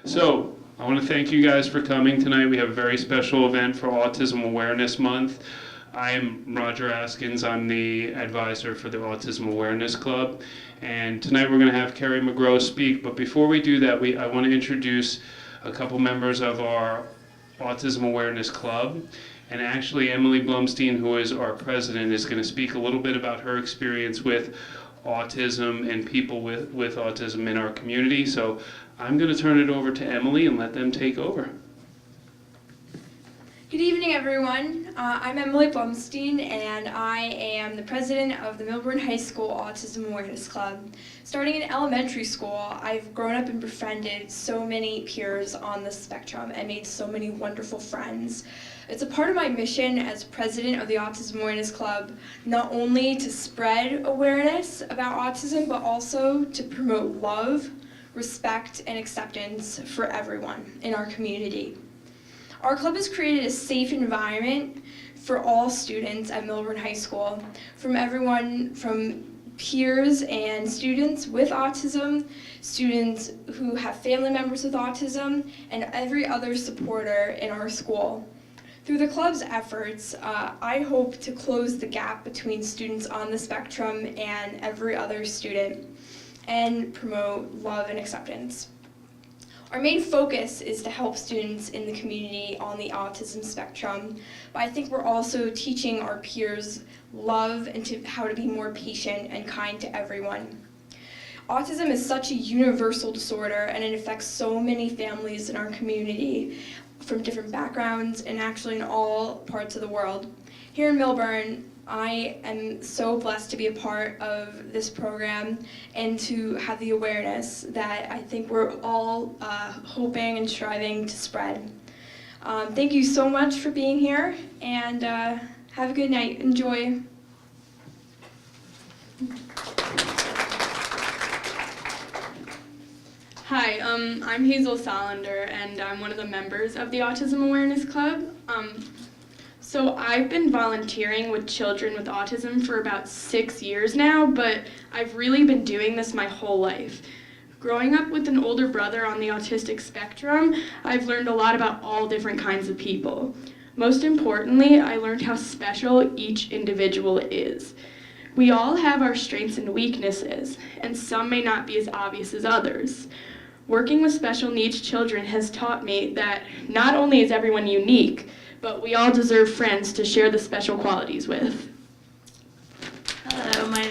So, I want to thank you guys for coming tonight. We have a very special event for Autism Awareness Month. I am Roger Askins. I'm the advisor for the Autism Awareness Club. And tonight we're going to have Kerry Magro speak. But before we do that, I want to introduce a couple members of our Autism Awareness Club. And actually, Emily Blumstein, who is our president, is going to speak a little bit about her experience with autism and people with autism in our community. So I'm going to turn it over to Emily and let them take over. Good evening, everyone. I'm Emily Blumstein, and I am the president of the Milburn High School Autism Awareness Club. Starting in elementary school, I've grown up and befriended so many peers on the spectrum and made so many wonderful friends. It's a part of my mission as president of the Autism Awareness Club, not only to spread awareness about autism, but also to promote love, respect, and acceptance for everyone in our community. Our club has created a safe environment for all students at Milburn High School, from everyone from peers and students with autism, students who have family members with autism, and every other supporter in our school. Through the club's efforts, I hope to close the gap between students on the spectrum and every other student and promote love and acceptance. Our main focus is to help students in the community on the autism spectrum, but I think we're also teaching our peers love and how to be more patient and kind to everyone. Autism is such a universal disorder, and it affects so many families in our community from different backgrounds and actually in all parts of the world. Here in Milburn, I am so blessed to be a part of this program and to have the awareness that I think we're all hoping and striving to spread. Thank you so much for being here, and have a good night. Enjoy. Hi, I'm Hazel Salander, and I'm one of the members of the Autism Awareness Club. So I've been volunteering with children with autism for about 6 years now, but I've really been doing this my whole life. Growing up with an older brother on the autistic spectrum, I've learned a lot about all different kinds of people. Most importantly, I learned how special each individual is. We all have our strengths and weaknesses, and some may not be as obvious as others. Working with special needs children has taught me that not only is everyone unique, but we all deserve friends to share the special qualities with. Hello, my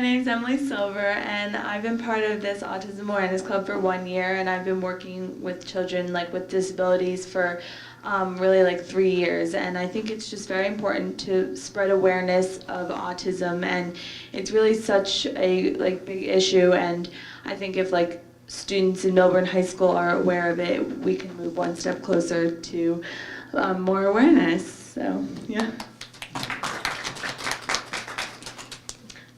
name's Emily Silver, and I've been part of this Autism Awareness Club for 1 year, and I've been working with children with disabilities for really 3 years, and I think it's just very important to spread awareness of autism, and it's really such a big issue, and I think if students in Milburn High School are aware of it, we can move one step closer to more awareness. So, yeah.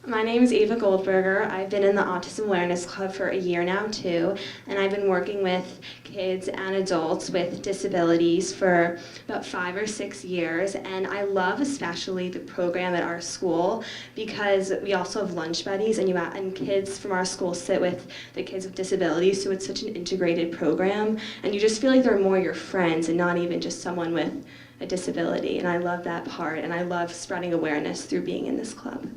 My name is Ava Goldberger. I've been in the Autism Awareness Club for a year now too, and I've been working with kids and adults with disabilities for about 5 or 6 years, and I love especially the program at our school because we also have lunch buddies, and kids from our school sit with the kids with disabilities, so it's such an integrated program, and you just feel like they're more your friends and not even just someone with a disability, and I love that part, and I love spreading awareness through being in this club.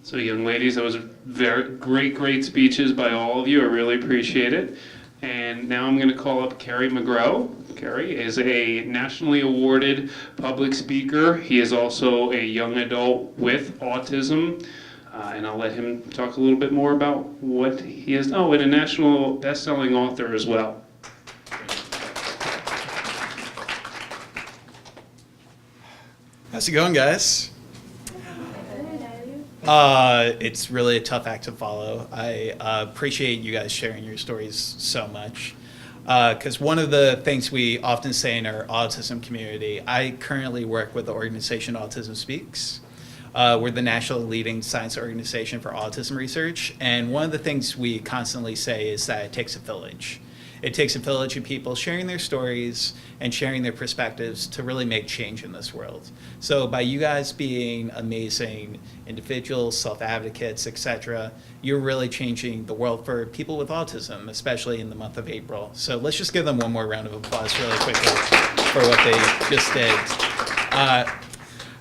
So young ladies, that was very great speeches by all of you. I really appreciate it. And now I'm going to call up Kerry Magro. Kerry is a nationally awarded public speaker. He is also a young adult with autism. And I'll let him talk a little bit more about what he is. Oh, and a national best-selling author as well. How's it going, guys? It's really a tough act to follow. I appreciate you guys sharing your stories so much. Because one of the things we often say in our autism community, I currently work with the organization Autism Speaks. We're the national leading science organization for autism research. And one of the things we constantly say is that it takes a village. It takes a village of people sharing their stories and sharing their perspectives to really make change in this world. So by you guys being amazing individuals, self-advocates, etc., you're really changing the world for people with autism, especially in the month of April. So let's just give them one more round of applause really quickly for what they just did.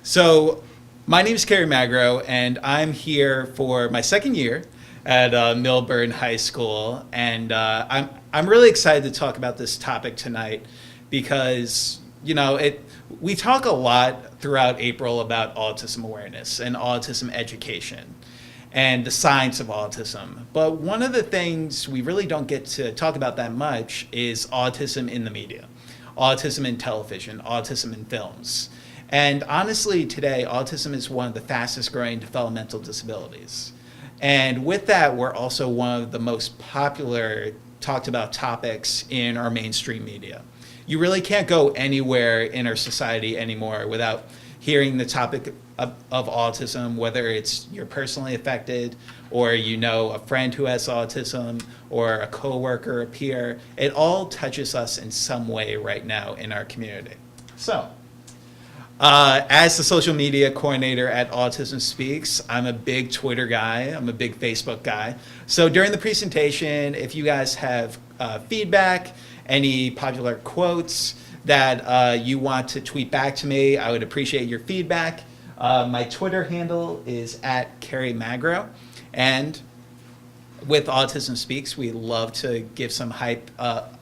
So my name is Kerry Magro, and I'm here for my second year at Milburn High School, and I'm really excited to talk about this topic tonight because we talk a lot throughout April about autism awareness and autism education and the science of autism. But one of the things we really don't get to talk about that much is autism in the media, autism in television, autism in films. And honestly, today, autism is one of the fastest growing developmental disabilities. And with that, we're also one of the most popular talked about topics in our mainstream media. You really can't go anywhere in our society anymore without hearing the topic of autism, whether it's you're personally affected or you know a friend who has autism or a coworker, a peer. It all touches us in some way right now in our community. So, as the social media coordinator at Autism Speaks, I'm a big Twitter guy. I'm a big Facebook guy. So during the presentation, if you guys have feedback, any popular quotes that you want to tweet back to me, I would appreciate your feedback. My Twitter handle is @Kerry Magro. And with Autism Speaks, we love to give some hype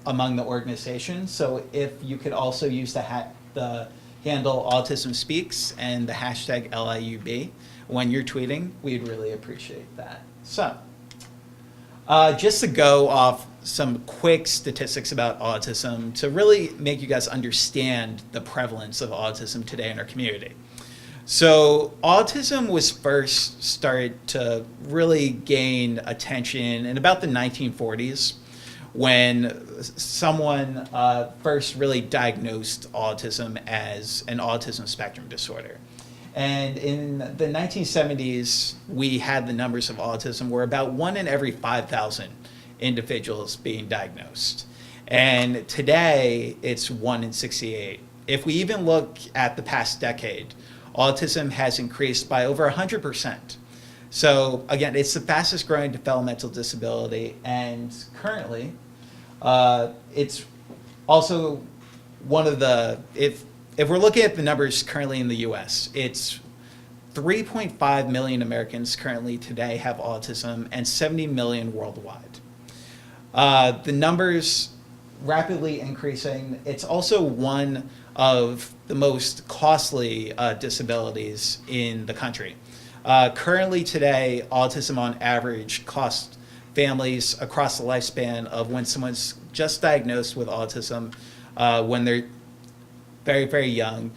among the organization. So if you could also use the handle Autism Speaks and the hashtag LIUB when you're tweeting, we'd really appreciate that. So, just to go off some quick statistics about autism to really make you guys understand the prevalence of autism today in our community. So, autism was first started to really gain attention in about the 1940s. When someone first really diagnosed autism as an autism spectrum disorder. And in the 1970s, we had the numbers of autism were about 1 in every 5,000 individuals being diagnosed. And today, it's 1 in 68. If we even look at the past decade, autism has increased by over 100%. So again, it's the fastest growing developmental disability, and currently, it's also one of the, if we're looking at the numbers currently in the US, it's 3.5 million Americans currently today have autism and 70 million worldwide. The numbers rapidly increasing. It's also one of the most costly disabilities in the country. Currently today, autism on average costs families across the lifespan of when someone's just diagnosed with autism, when they're very, very young,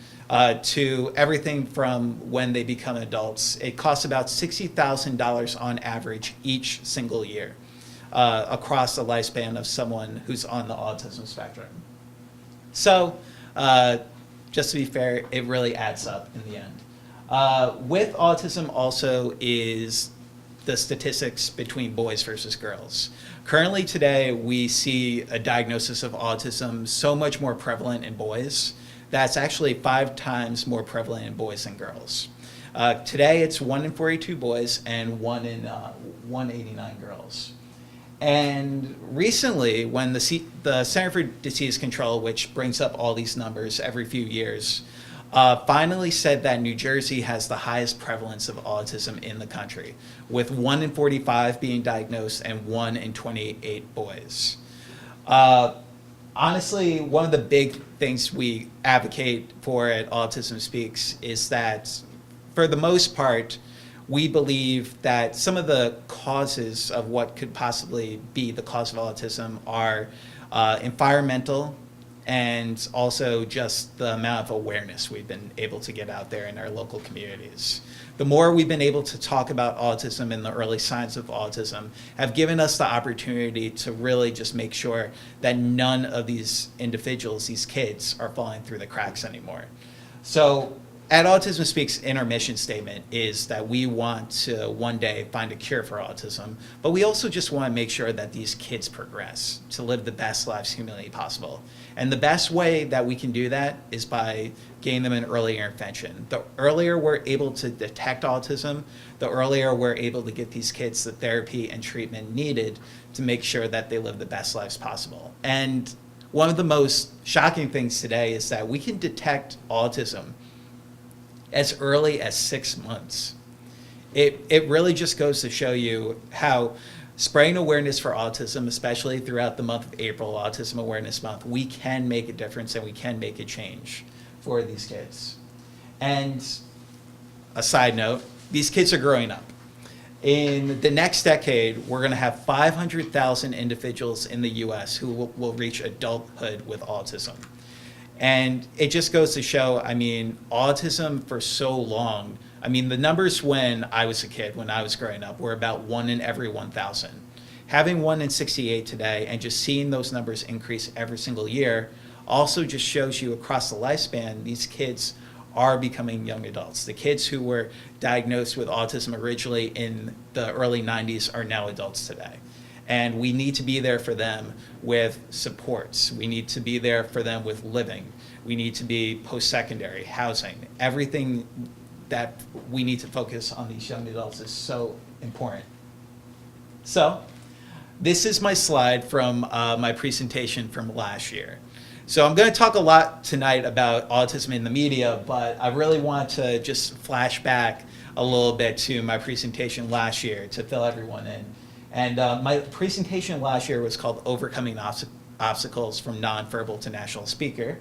to everything from when they become adults. It costs about $60,000 on average each single year across the lifespan of someone who's on the autism spectrum. So, just to be fair, it really adds up in the end. With autism also is the statistics between boys versus girls. Currently today, we see a diagnosis of autism so much more prevalent in boys. That's actually 5 times more prevalent in boys than girls. Today, it's 1 in 42 boys and 1 in 189 girls. And recently, when the Center for Disease Control, which brings up all these numbers every few years, finally said that New Jersey has the highest prevalence of autism in the country, with 1 in 45 being diagnosed and 1 in 28 boys. Honestly, one of the big things we advocate for at Autism Speaks is that, for the most part, we believe that some of the causes of what could possibly be the cause of autism are environmental, and also just the amount of awareness we've been able to get out there in our local communities. The more we've been able to talk about autism and the early signs of autism have given us the opportunity to really just make sure that none of these individuals, these kids, are falling through the cracks anymore. So at Autism Speaks, in our mission statement is that we want to one day find a cure for autism, but we also just want to make sure that these kids progress to live the best lives humanly possible. And the best way that we can do that is by getting them an early intervention. The earlier we're able to detect autism, the earlier we're able to get these kids the therapy and treatment needed to make sure that they live the best lives possible. And one of the most shocking things today is that we can detect autism as early as 6 months. It really just goes to show you how spreading awareness for autism, especially throughout the month of April, Autism Awareness Month, we can make a difference and we can make a change for these kids. And a side note, these kids are growing up. In the next decade, we're going to have 500,000 individuals in the US who will reach adulthood with autism. And it just goes to show, I mean, autism for so long, I mean, the numbers when I was a kid, when I was growing up, were about 1 in every 1,000. Having 1 in 68 today and just seeing those numbers increase every single year also just shows you across the lifespan, these kids are becoming young adults. The kids who were diagnosed with autism originally in the early 90s are now adults today. And we need to be there for them with supports. We need to be there for them with living. We need to be post-secondary, housing. Everything that we need to focus on these young adults is so important. So, this is my slide from my presentation from last year. So I'm going to talk a lot tonight about autism in the media, but I really want to just flash back a little bit to my presentation last year to fill everyone in. And my presentation last year was called Overcoming Obstacles from Nonverbal to National Speaker.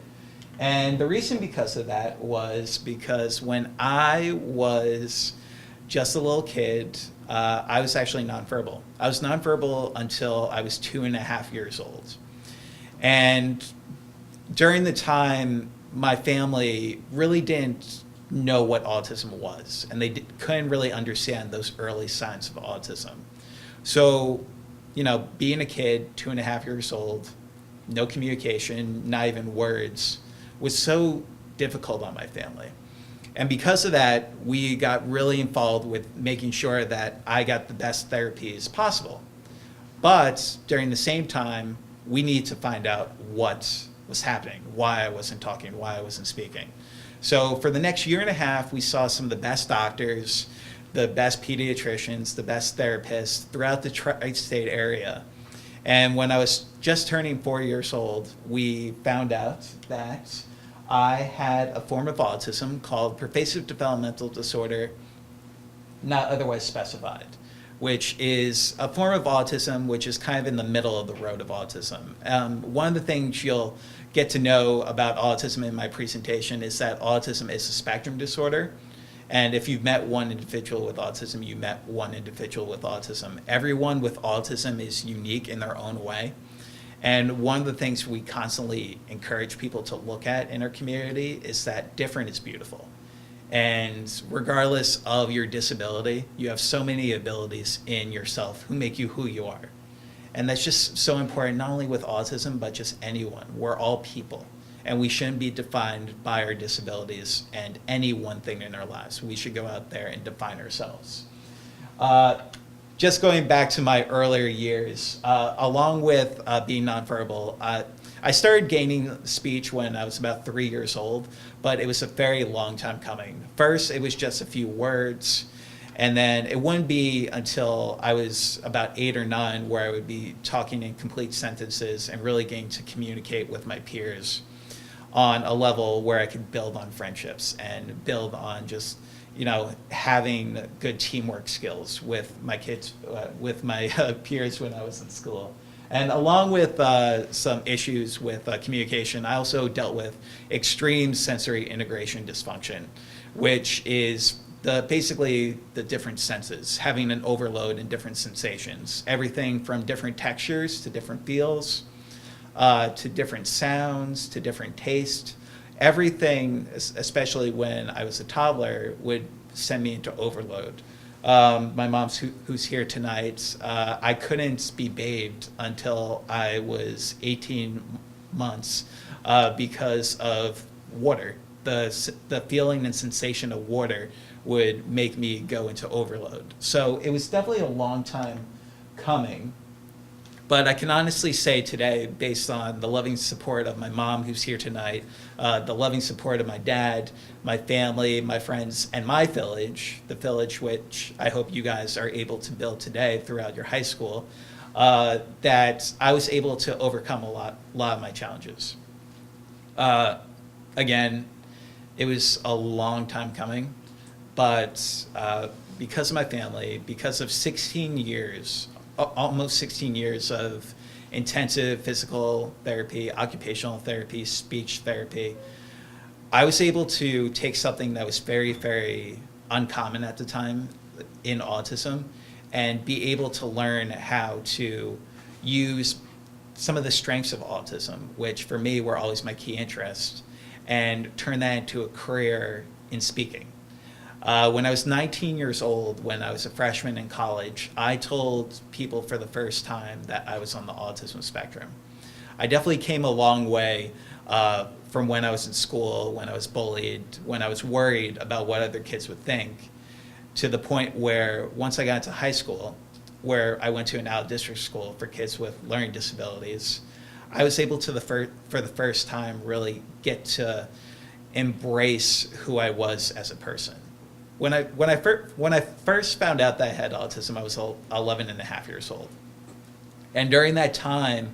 And the reason because of that was because when I was just a little kid, I was actually nonverbal. I was nonverbal until I was 2.5 years old. And during the time, my family really didn't know what autism was, and they couldn't really understand those early signs of autism. So, you know, being a kid, 2.5 years old, no communication, not even words, was so difficult on my family. And because of that, we got really involved with making sure that I got the best therapies possible. But during the same time, we need to find out what was happening, why I wasn't talking, why I wasn't speaking. So for the next 1.5 years, we saw some of the best doctors, the best pediatricians, the best therapists throughout the tri-state area. And when I was just turning 4 years old, we found out that I had a form of autism called pervasive developmental disorder, not otherwise specified, which is a form of autism which is kind of in the middle of the road of autism. One of the things you'll get to know about autism in my presentation is that autism is a spectrum disorder. And if you've met one individual with autism, you met one individual with autism. Everyone with autism is unique in their own way. And one of the things we constantly encourage people to look at in our community is that different is beautiful. And regardless of your disability, you have so many abilities in yourself who make you who you are. And that's just so important, not only with autism, but just anyone. We're all people. And we shouldn't be defined by our disabilities and any one thing in our lives. We should go out there and define ourselves. Just going back to my earlier years, along with being nonverbal, I started gaining speech when I was about 3 years old, but it was a very long time coming. First, it was just a few words, and then it wouldn't be until I was about 8 or 9 where I would be talking in complete sentences and really getting to communicate with my peers on a level where I could build on friendships and build on just, you know, having good teamwork skills with my kids, with my peers when I was in school. And along with some issues with communication, I also dealt with extreme sensory integration dysfunction, which is basically the different senses, having an overload in different sensations, everything from different textures to different feels, to different sounds, to different taste. Everything, especially when I was a toddler, would send me into overload. My mom, who's here tonight, I couldn't be bathed until I was 18 months because of water. the feeling and sensation of water would make me go into overload. So it was definitely a long time coming. But I can honestly say today, based on the loving support of my mom, who's here tonight, the loving support of my dad, my family, my friends, and my village, the village which I hope you guys are able to build today throughout your high school, that I was able to overcome a lot of my challenges. Again, it was a long time coming, but because of my family, because of 16 years, almost 16 years of intensive physical therapy, occupational therapy, speech therapy, I was able to take something that was very, very uncommon at the time in autism and be able to learn how to use some of the strengths of autism, which for me were always my key interests, and turn that into a career in speaking. When I was 19 years old, when I was a freshman in college, I told people for the first time that I was on the autism spectrum. I definitely came a long way from when I was in school, when I was bullied, when I was worried about what other kids would think, to the point where once I got into high school, where I went to an out-of-district school for kids with learning disabilities, I was able to, for the first time, really get to embrace who I was as a person. When I first found out that I had autism, I was 11 and a half years old. And during that time,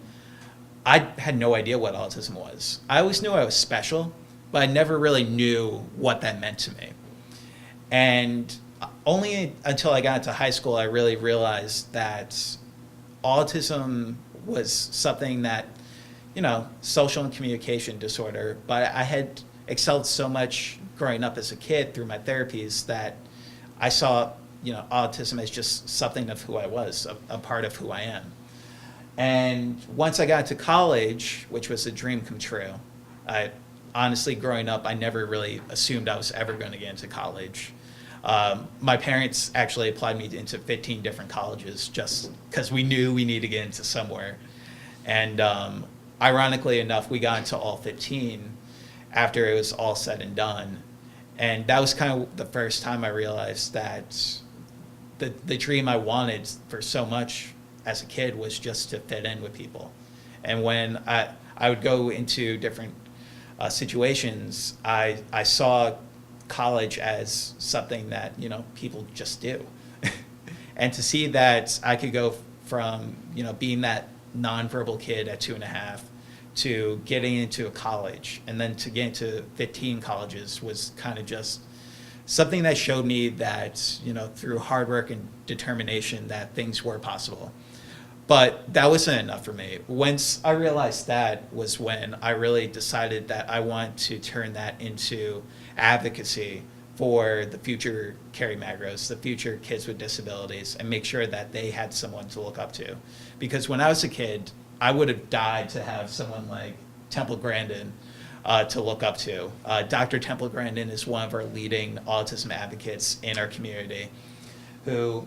I had no idea what autism was. I always knew I was special, but I never really knew what that meant to me. And only until I got into high school, I really realized that autism was something that, social and communication disorder, but I had excelled so much growing up as a kid through my therapies that I saw, autism as just something of who I was, a part of who I am. And once I got to college, which was a dream come true, honestly, growing up, I never really assumed I was ever going to get into college. My parents actually applied me into 15 different colleges just because we knew we needed to get into somewhere. And ironically enough, we got into all 15 after it was all said and done. And that was kind of the first time I realized that the dream I wanted for so much as a kid was just to fit in with people. And when I would go into different situations, I saw college as something that, people just do. And to see that I could go from, being that nonverbal kid at 2.5 to getting into a college, and then to get into 15 colleges was kind of just something that showed me that, through hard work and determination, that things were possible. But that wasn't enough for me. Once I realized that was when I really decided that I want to turn that into advocacy for the future Kerry Magros, the future kids with disabilities, and make sure that they had someone to look up to. Because when I was a kid, I would have died to have someone like Temple Grandin to look up to. Dr. Temple Grandin is one of our leading autism advocates in our community, who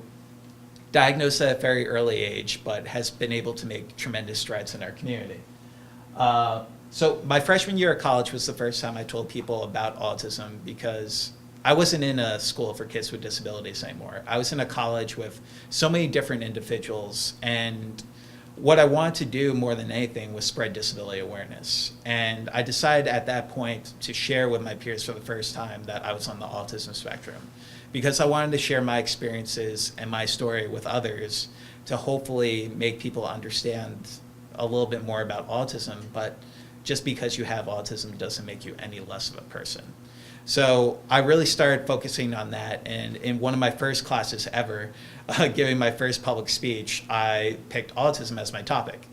diagnosed at a very early age, but has been able to make tremendous strides in our community. So my freshman year of college was the first time I told people about autism, because I wasn't in a school for kids with disabilities anymore. I was in a college with so many different individuals, and what I wanted to do more than anything was spread disability awareness. And I decided at that point to share with my peers for the first time that I was on the autism spectrum, because I wanted to share my experiences and my story with others to hopefully make people understand a little bit more about autism. But just because you have autism doesn't make you any less of a person. So I really started focusing on that, and in one of my first classes ever, giving my first public speech, I picked autism as my topic.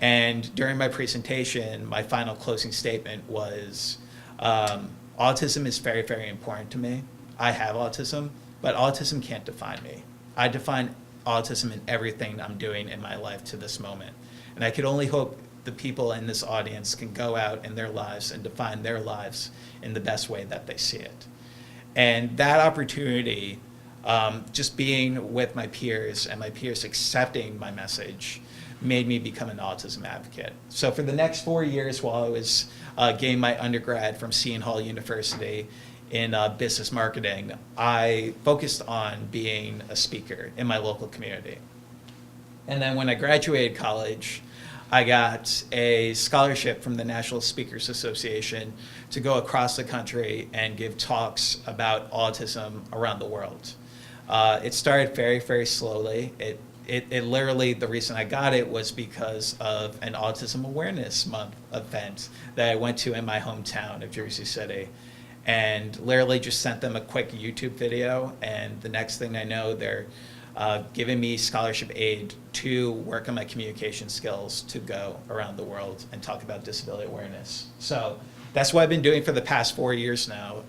And during my presentation, my final closing statement was, autism is very, very important to me. I have autism, but autism can't define me. I define autism in everything I'm doing in my life to this moment. And I could only hope the people in this audience can go out in their lives and define their lives in the best way that they see it. And that opportunity, just being with my peers and my peers accepting my message, made me become an autism advocate. So for the next 4 years while I was getting my undergrad from Seton Hall University in business marketing, I focused on being a speaker in my local community. And then when I graduated college, I got a scholarship from the National Speakers Association to go across the country and give talks about autism around the world. It started very, very slowly. It literally, the reason I got it was because of an Autism Awareness Month event that I went to in my hometown of Jersey City. And literally just sent them a quick YouTube video, and the next thing I know, they're giving me scholarship aid to work on my communication skills to go around the world and talk about disability awareness. So that's what I've been doing for the past 4 years now.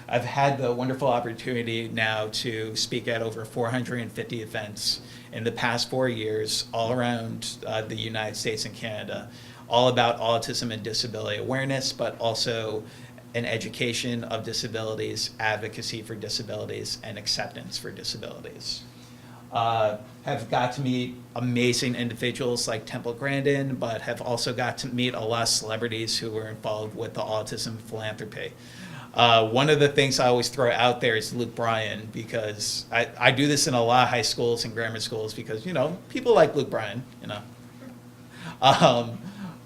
I've had the wonderful opportunity now to speak at over 450 events in the past 4 years all around the United States and Canada, all about autism and disability awareness, but also an education of disabilities, advocacy for disabilities, and acceptance for disabilities. Have got to meet amazing individuals like Temple Grandin, but have also got to meet a lot of celebrities who were involved with the autism philanthropy. One of the things I always throw out there is Luke Bryan, because I do this in a lot of high schools and grammar schools because, people like Luke Bryan,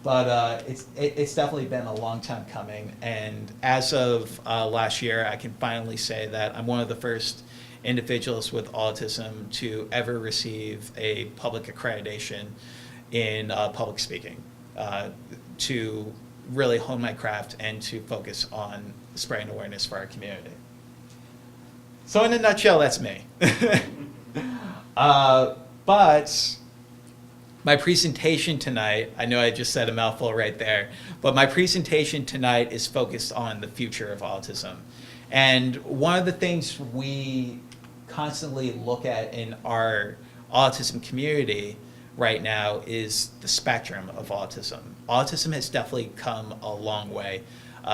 But it's definitely been a long time coming, and as of last year, I can finally say that I'm one of the first individuals with autism to ever receive a public accreditation in public speaking, to really hone my craft and to focus on spreading awareness for our community. So in a nutshell, that's me. But my presentation tonight, I know I just said a mouthful right there, but my presentation tonight is focused on the future of autism. And one of the things we constantly look at in our autism community right now is the spectrum of autism. Autism has definitely come a long way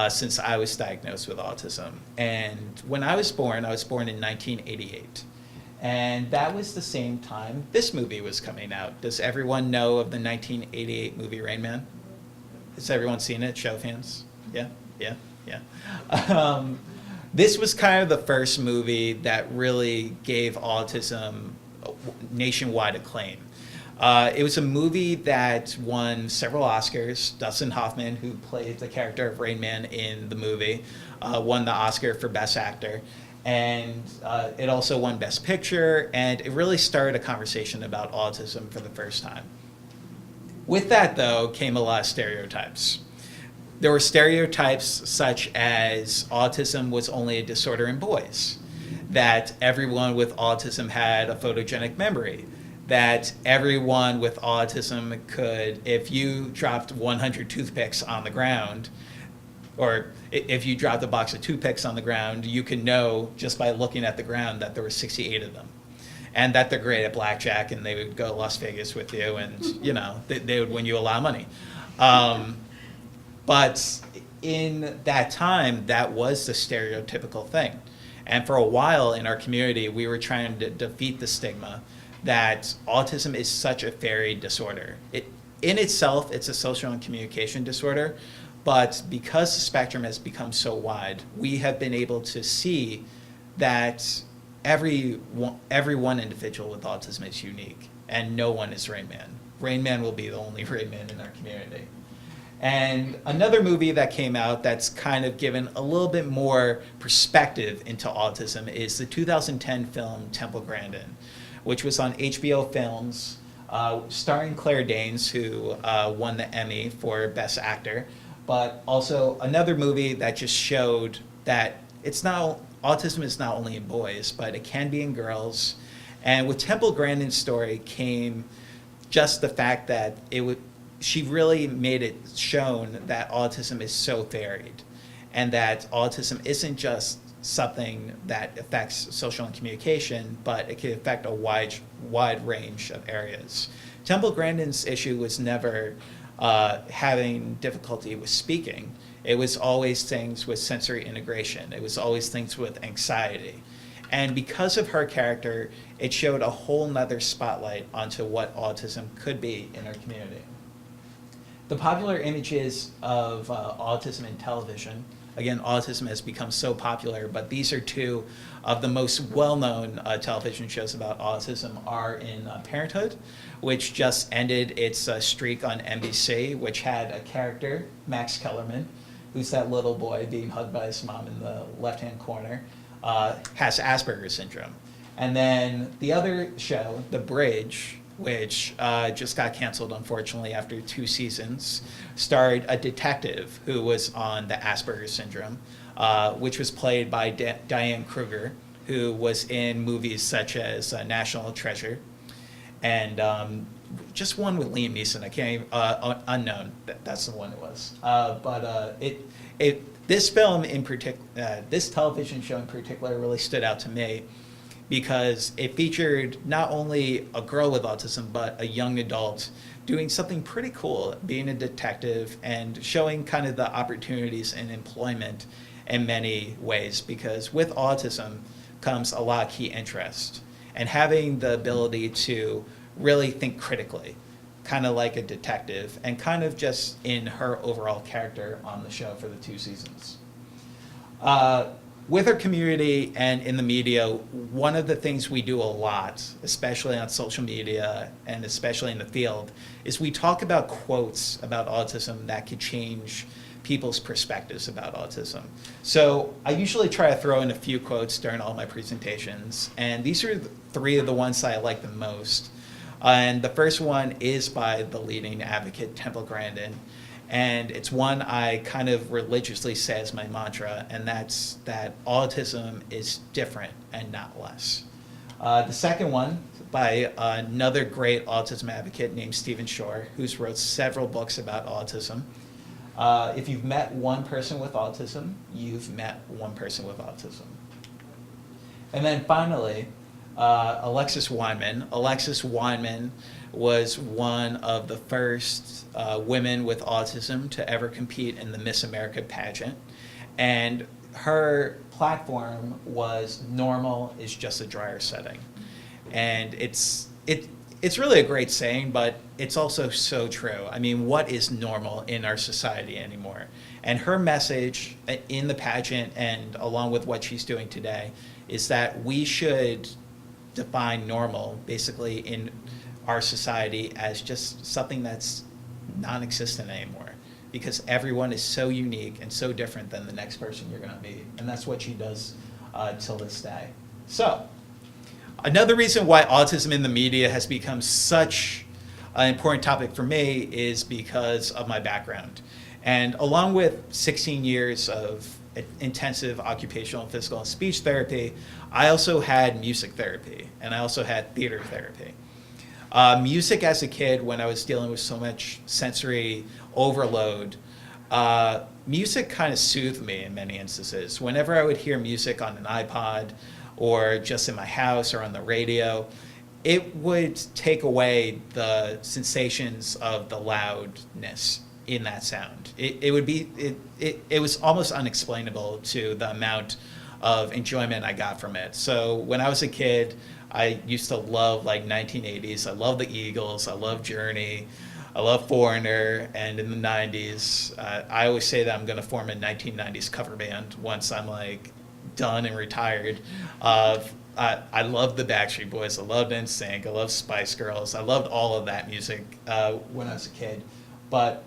since I was diagnosed with autism. And when I was born in 1988. And that was the same time this movie was coming out. Does everyone know of the 1988 movie Rain Man? Has everyone seen it? Show of hands? Yeah. This was kind of the first movie that really gave autism nationwide acclaim. It was a movie that won several Oscars. Dustin Hoffman, who played the character of Rain Man in the movie, won the Oscar for Best Actor. And it also won Best Picture, and it really started a conversation about autism for the first time. With that, though, came a lot of stereotypes. There were stereotypes such as autism was only a disorder in boys, that everyone with autism had a photogenic memory, that everyone with autism could, if you dropped 100 toothpicks on the ground, or if you dropped a box of toothpicks on the ground, you could know just by looking at the ground that there were 68 of them. And that they're great at blackjack, and they would go to Las Vegas with you, and they would win you a lot of money. But in that time, that was the stereotypical thing. And for a while in our community, we were trying to defeat the stigma that autism is such a varied disorder. In itself, it's a social and communication disorder, but because the spectrum has become so wide, we have been able to see that every one individual with autism is unique, and no one is Rain Man. Rain Man will be the only Rain Man in our community. And another movie that came out that's kind of given a little bit more perspective into autism is the 2010 film Temple Grandin, which was on HBO Films, starring Claire Danes, who won the Emmy for Best Actor, but also another movie that just showed that autism is not only in boys, but it can be in girls. And with Temple Grandin's story came just the fact that she really made it shown that autism is so varied, and that autism isn't just something that affects social and communication, but it can affect a wide range of areas. Temple Grandin's issue was never having difficulty with speaking. It was always things with sensory integration. It was always things with anxiety. And because of her character, it showed a whole nother spotlight onto what autism could be in our community. The popular images of autism in television, again, autism has become so popular, but these are two of the most well-known television shows about autism are in Parenthood, which just ended its streak on NBC, which had a character, Max Kellerman, who's that little boy being hugged by his mom in the left-hand corner, has Asperger's syndrome. And then the other show, The Bridge, which just got canceled, unfortunately, after 2 seasons, starred a detective who was on the Asperger's syndrome, which was played by Diane Kruger, who was in movies such as National Treasure, and just one with Liam Neeson. I can't even, Unknown, that's the one it was. This film in particular, this television show in particular really stood out to me because it featured not only a girl with autism, but a young adult doing something pretty cool, being a detective and showing kind of the opportunities in employment in many ways, because with autism comes a lot of key interest. And having the ability to really think critically, kind of like a detective, and kind of just in her overall character on the show for the 2 seasons. With our community and in the media, one of the things we do a lot, especially on social media and especially in the field, is we talk about quotes about autism that could change people's perspectives about autism. So I usually try to throw in a few quotes during all my presentations, and these are 3 of the ones that I like the most. And the first one is by the leading advocate, Temple Grandin. And it's one I kind of religiously say as my mantra, and that's that autism is different and not less. The second one by another great autism advocate named Stephen Shore, who's wrote several books about autism. If you've met one person with autism, you've met one person with autism. And then finally, Alexis Weinman. Alexis Weinman was one of the first women with autism to ever compete in the Miss America pageant. And her platform was normal is just a drier setting. And it's really a great saying, but it's also so true. I mean, what is normal in our society anymore? And her message in the pageant and along with what she's doing today is that we should define normal basically in our society as just something that's non-existent anymore, because everyone is so unique and so different than the next person you're going to meet, and that's what she does till this day. So another reason why autism in the media has become such an important topic for me is because of my background. And along with 16 years of intensive occupational, physical, and speech therapy, I also had music therapy, and I also had theater therapy. Music as a kid, when I was dealing with so much sensory overload, music kind of soothed me in many instances. Whenever I would hear music on an iPod or just in my house or on the radio, it would take away the sensations of the loudness in that sound. It was almost unexplainable to the amount of enjoyment I got from it. So when I was a kid, I used to love like 1980s. I love the Eagles. I love Journey. I love Foreigner. And in the 90s, I always say that I'm going to form a 1990s cover band once I'm like done and retired. I love the Backstreet Boys. I loved NSYNC. I love Spice Girls. I loved all of that music when I was a kid. But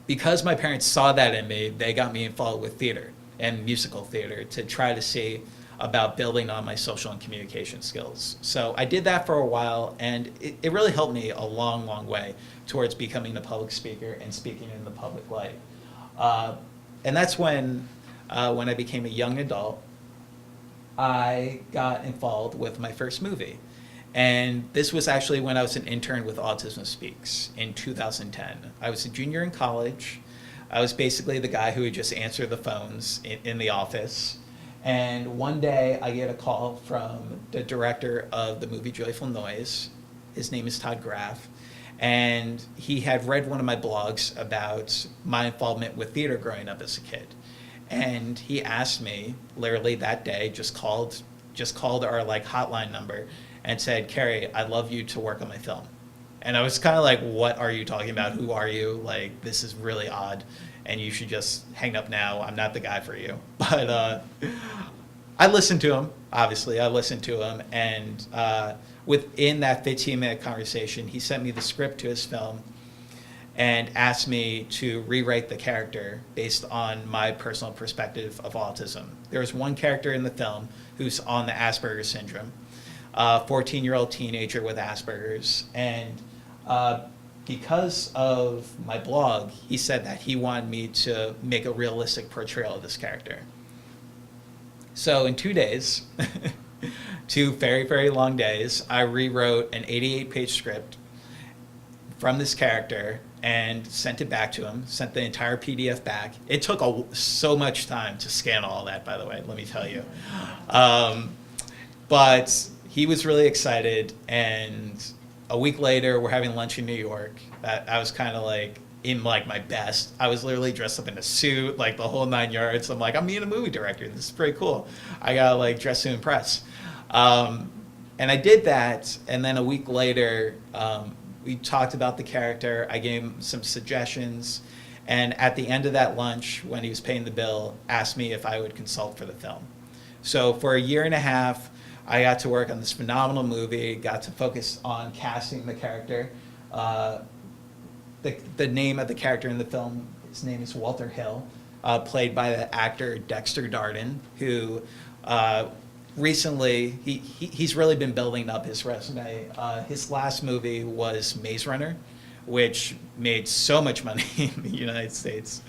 because my parents saw that in me, they got me involved with theater and musical theater to try to see about building on my social and communication skills. So I did that for a while, and it really helped me a long, long way towards becoming a public speaker and speaking in the public light. And that's when I became a young adult, I got involved with my first movie. And this was actually when I was an intern with Autism Speaks in 2010. I was a junior in college. I was basically the guy who would just answer the phones in the office. And one day I get a call from the director of the movie Joyful Noise. His name is Todd Graff. And he had read one of my blogs about my involvement with theater growing up as a kid. And he asked me, literally that day, just called just called our like hotline number and said, Kerry, I'd love you to work on my film. And I was kind of like, what are you talking about? Who are you? Like, this is really odd, and you should just hang up now. I'm not the guy for you. But I listened to him, obviously. I listened to him, and within that 15-minute conversation, he sent me the script to his film and asked me to rewrite the character based on my personal perspective of autism. There was one character in the film who's on the Asperger's syndrome, a 14-year-old teenager with Asperger's, and because of my blog, he said that he wanted me to make a realistic portrayal of this character. So in 2 days, 2 very, very long days, I rewrote an 88-page script from this character and sent it back to him, sent the entire PDF back. It took so much time to scan all that, by the way, let me tell you. But he was really excited, and a week later, we're having lunch in New York. I was kind of like in like my best. I was literally dressed up in a suit, like the whole 9 yards. I'm like, I'm meeting a movie director. This is pretty cool. I got like dressed to impress. And I did that, and then a week later, we talked about the character. I gave him some suggestions, and at the end of that lunch, when he was paying the bill, asked me if I would consult for the film. So for a year and a half, I got to work on this phenomenal movie, got to focus on casting the character. The name of the character in the film, his name is Walter Hill, played by the actor Dexter Darden, who recently, he's really been building up his resume. His last movie was Maze Runner, which made so much money in the United States.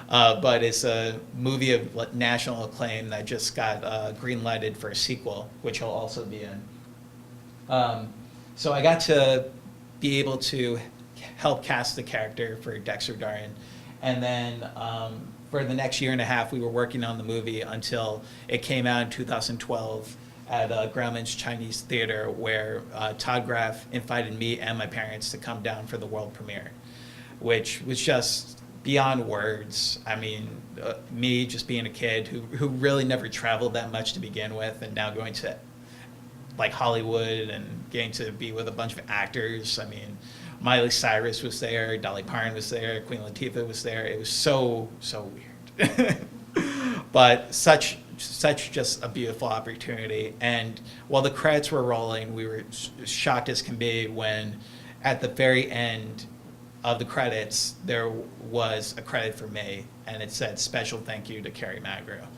But it's a movie of national acclaim that just got green-lighted for a sequel, which he'll also be in. So I got to be able to help cast the character for Dexter Darden. And then for the next year and a half, we were working on the movie until it came out in 2012 at Grauman's Chinese Theater, where Todd Graff invited me and my parents to come down for the world premiere, which was just beyond words. I mean, me just being a kid who really never traveled that much to begin with, and now going to like Hollywood and getting to be with a bunch of actors. I mean, Miley Cyrus was there, Dolly Parton was there, Queen Latifah was there. It was so weird. But such just a beautiful opportunity. And while the credits were rolling, we were shocked as can be when at the very end of the credits, there was a credit for me, and it said, "Special thank you to Kerry Magro."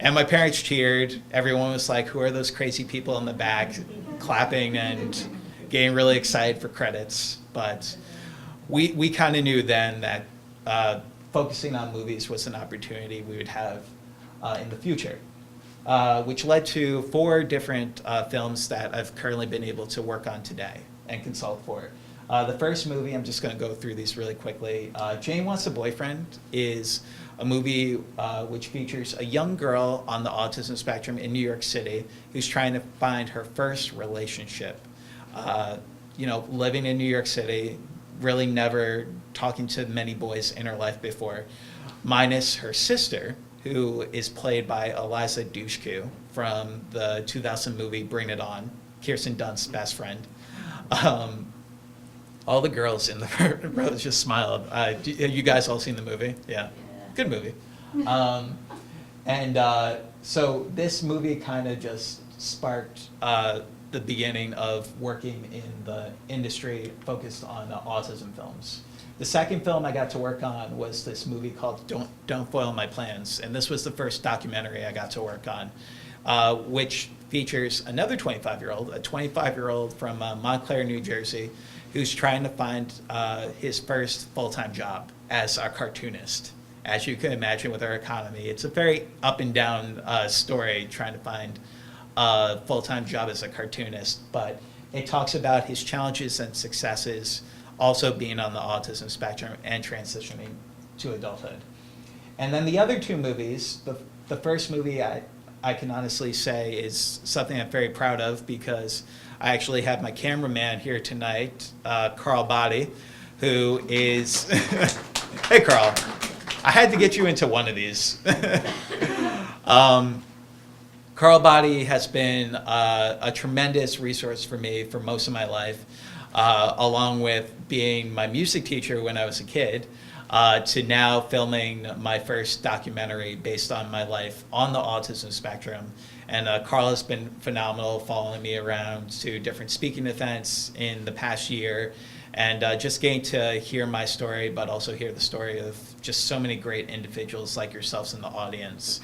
And my parents cheered. Everyone was like, who are those crazy people in the back clapping and getting really excited for credits? But we kind of knew then that focusing on movies was an opportunity we would have in the future, which led to 4 different films that I've currently been able to work on today and consult for. The first movie, I'm just going to go through these really quickly. Jane Wants a Boyfriend is a movie which features a young girl on the autism spectrum in New York City who's trying to find her first relationship. Living in New York City, really never talking to many boys in her life before, minus her sister, who is played by Eliza Dushku from the 2000 movie Bring It On, Kirsten Dunst's best friend. All the girls in the row just smiled. You guys all seen the movie? Yeah. Good movie. So this movie kind of just sparked the beginning of working in the industry focused on autism films. The second film I got to work on was this movie called Don't Foil My Plans, and this was the first documentary I got to work on, which features another 25-year-old from Montclair, New Jersey, who's trying to find his first full-time job as a cartoonist. As you can imagine with our economy, it's a very up and down story trying to find a full-time job as a cartoonist, but it talks about his challenges and successes, also being on the autism spectrum and transitioning to adulthood. And then the other 2 movies, the first movie I can honestly say is something I'm very proud of, because I actually have my cameraman here tonight, Carl Body, who is, hey Carl, I had to get you into one of these. Carl Body has been a tremendous resource for me for most of my life, along with being my music teacher when I was a kid, to now filming my first documentary based on my life on the autism spectrum. And Carl has been phenomenal, following me around to different speaking events in the past year, and just getting to hear my story, but also hear the story of just so many great individuals like yourselves in the audience.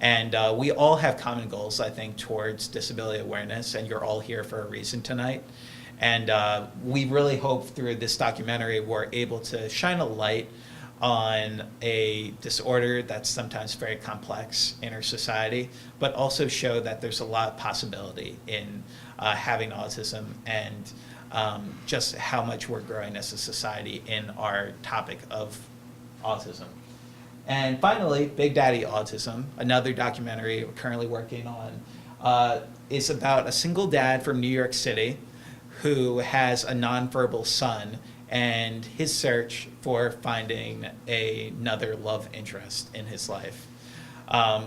And we all have common goals, I think, towards disability awareness, and you're all here for a reason tonight. And we really hope through this documentary we're able to shine a light on a disorder that's sometimes very complex in our society, but also show that there's a lot of possibility in having autism, and just how much we're growing as a society in our topic of autism. And finally, Big Daddy Autism, another documentary we're currently working on, is about a single dad from New York City who has a nonverbal son and his search for finding another love interest in his life,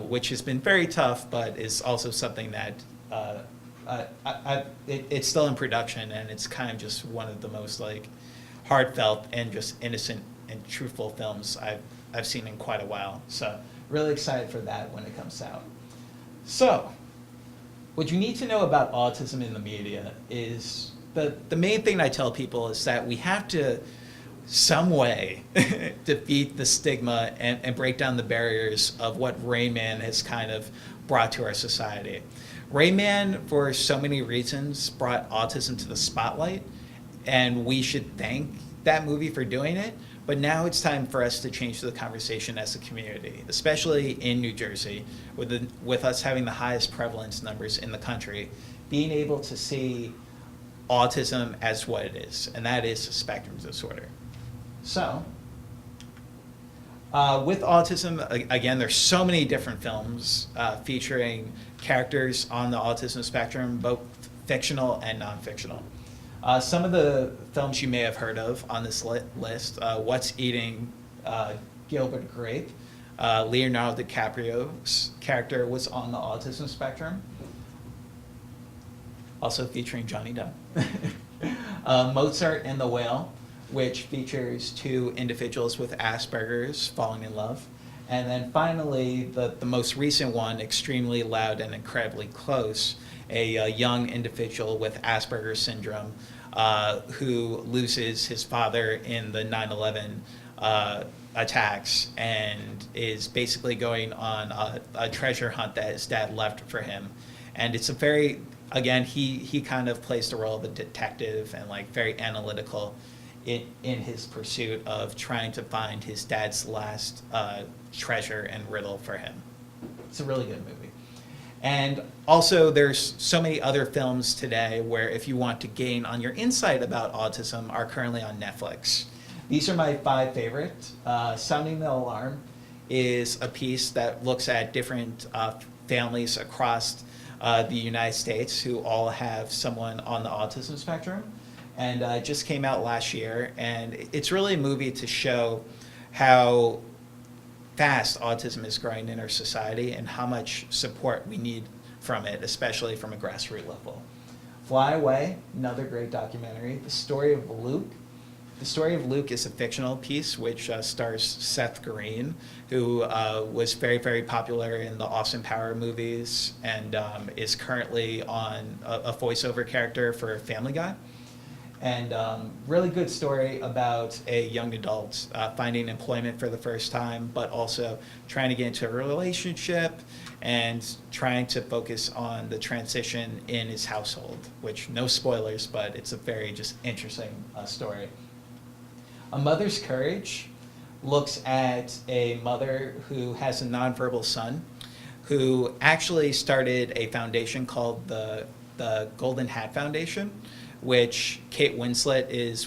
which has been very tough, but is also something that it's still in production, and it's kind of just one of the most like heartfelt and just innocent and truthful films I've seen in quite a while. So really excited for that when it comes out. So what you need to know about autism in the media is the main thing I tell people is that we have to some way defeat the stigma and break down the barriers of what Rain Man has kind of brought to our society. Rain Man, for so many reasons, brought autism to the spotlight, and we should thank that movie for doing it. But now it's time for us to change the conversation as a community, especially in New Jersey, with us having the highest prevalence numbers in the country, being able to see autism as what it is, and that is a spectrum disorder. So, with autism, again, there's so many different films featuring characters on the autism spectrum, both fictional and non-fictional. Some of the films you may have heard of on this list, What's Eating Gilbert Grape, Leonardo DiCaprio's character was on the autism spectrum, also featuring Johnny Depp. Mozart and the Whale, which features two individuals with Asperger's falling in love. And then finally, the most recent one, Extremely Loud and Incredibly Close, a young individual with Asperger's syndrome who loses his father in the 9/11 attacks and is basically going on a treasure hunt that his dad left for him. And it's a very, again, he kind of plays the role of a detective and like very analytical in his pursuit of trying to find his dad's last treasure and riddle for him. It's a really good movie. And also there's so many other films today where if you want to gain on your insight about autism are currently on Netflix. These are my 5 favorite. Sounding the Alarm is a piece that looks at different families across the United States who all have someone on the autism spectrum. And it just came out last year. And it's really a movie to show how fast autism is growing in our society and how much support we need from it, especially from a grassroots level. Fly Away, another great documentary. The Story of Luke. The Story of Luke is a fictional piece which stars Seth Green, who was very, very popular in the Austin Power movies and is currently on a voiceover character for Family Guy. And really good story about a young adult finding employment for the first time, but also trying to get into a relationship and trying to focus on the transition in his household, which no spoilers, but it's a very just interesting story. A Mother's Courage looks at a mother who has a nonverbal son who actually started a foundation called the Golden Hat Foundation, which Kate Winslet is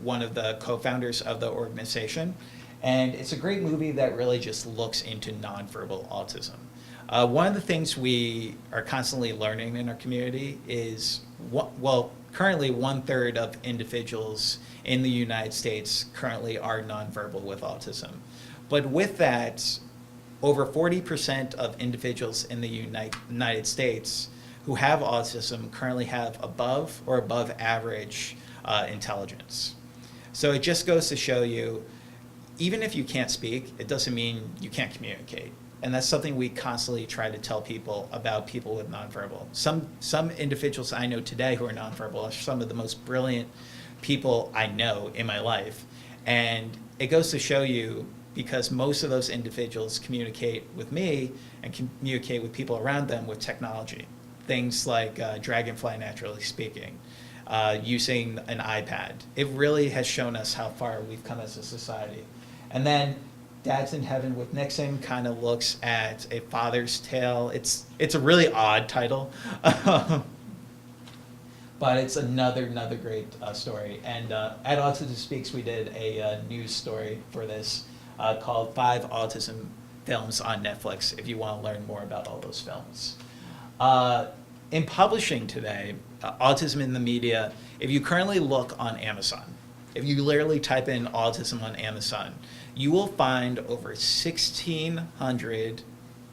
one of the co-founders of the organization. And it's a great movie that really just looks into nonverbal autism. One of the things we are constantly learning in our community is, currently 1/3 of individuals in the United States currently are nonverbal with autism. But with that, over 40% of individuals in the United States who have autism currently have above or above average intelligence. So it just goes to show you, even if you can't speak, it doesn't mean you can't communicate. And that's something we constantly try to tell people about people with nonverbal. Some individuals I know today who are nonverbal are some of the most brilliant people I know in my life. And it goes to show you, because most of those individuals communicate with me and communicate with people around them with technology. Things like Dragonfly Naturally Speaking, using an iPad. It really has shown us how far we've come as a society. And then Dad's in Heaven with Nixon kind of looks at a father's tale. It's a really odd title, but it's another great story. And at Autism Speaks, we did a news story for this called 5 Autism Films on Netflix, if you want to learn more about all those films. In publishing today, autism in the media, if you currently look on Amazon, if you literally type in autism on Amazon, you will find over 1,600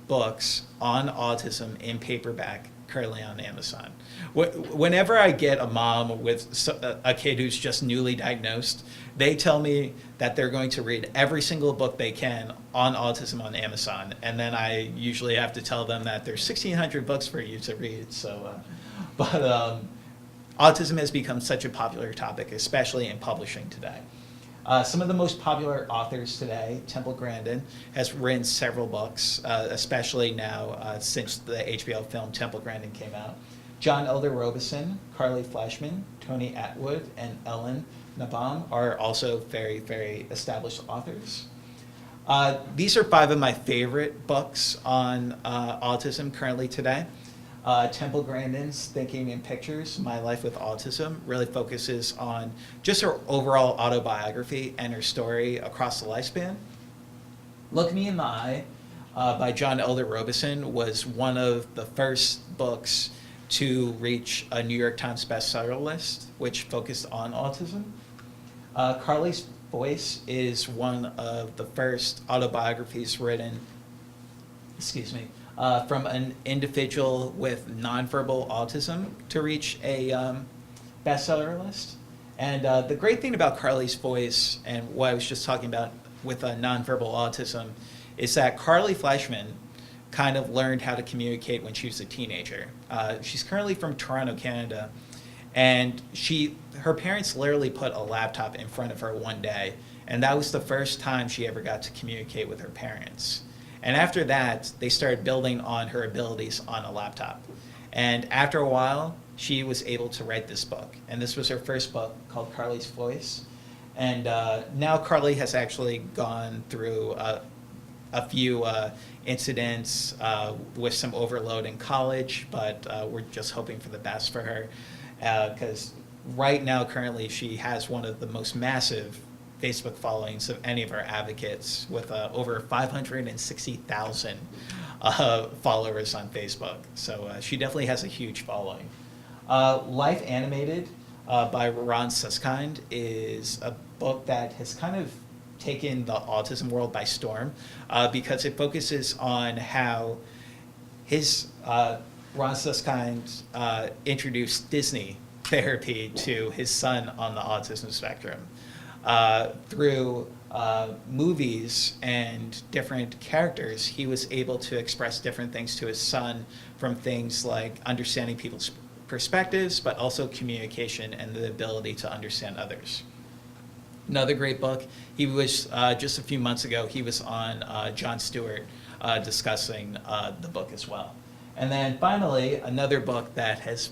books on autism in paperback currently on Amazon. Whenever I get a mom with a kid who's just newly diagnosed, they tell me that they're going to read every single book they can on autism on Amazon, and then I usually have to tell them that there's 1,600 books for you to read. So, autism has become such a popular topic, especially in publishing today. Some of the most popular authors today, Temple Grandin has written several books, especially now since the HBO film Temple Grandin came out. John Elder Robison, Carly Flashman, Tony Atwood, and Ellen Nabam are also very, very established authors. These are 5 of my favorite books on autism currently today. Temple Grandin's Thinking in Pictures, My Life with Autism, really focuses on just her overall autobiography and her story across the lifespan. Look Me in the Eye by John Elder Robison was one of the first books to reach a New York Times bestseller list, which focused on autism. Carly's Voice is one of the first autobiographies written, from an individual with nonverbal autism to reach a bestseller list. And the great thing about Carly's Voice and what I was just talking about with nonverbal autism is that Carly Flashman kind of learned how to communicate when she was a teenager. She's currently from Toronto, Canada, and her parents literally put a laptop in front of her one day, and that was the first time she ever got to communicate with her parents. And after that, they started building on her abilities on a laptop. And after a while, she was able to write this book. And this was her first book called Carly's Voice. And now Carly has actually gone through a few incidents with some overload in college, but we're just hoping for the best for her. Because right now, currently, she has one of the most massive Facebook followings of any of our advocates, with over 560,000 followers on Facebook. So she definitely has a huge following. Life Animated by Ron Suskind is a book that has kind of taken the autism world by storm because it focuses on how Ron Suskind introduced Disney therapy to his son on the autism spectrum. Through movies and different characters, he was able to express different things to his son, from things like understanding people's perspectives, but also communication and the ability to understand others. Another great book, he was, just a few months ago, he was on Jon Stewart discussing the book as well. And then finally, another book that has,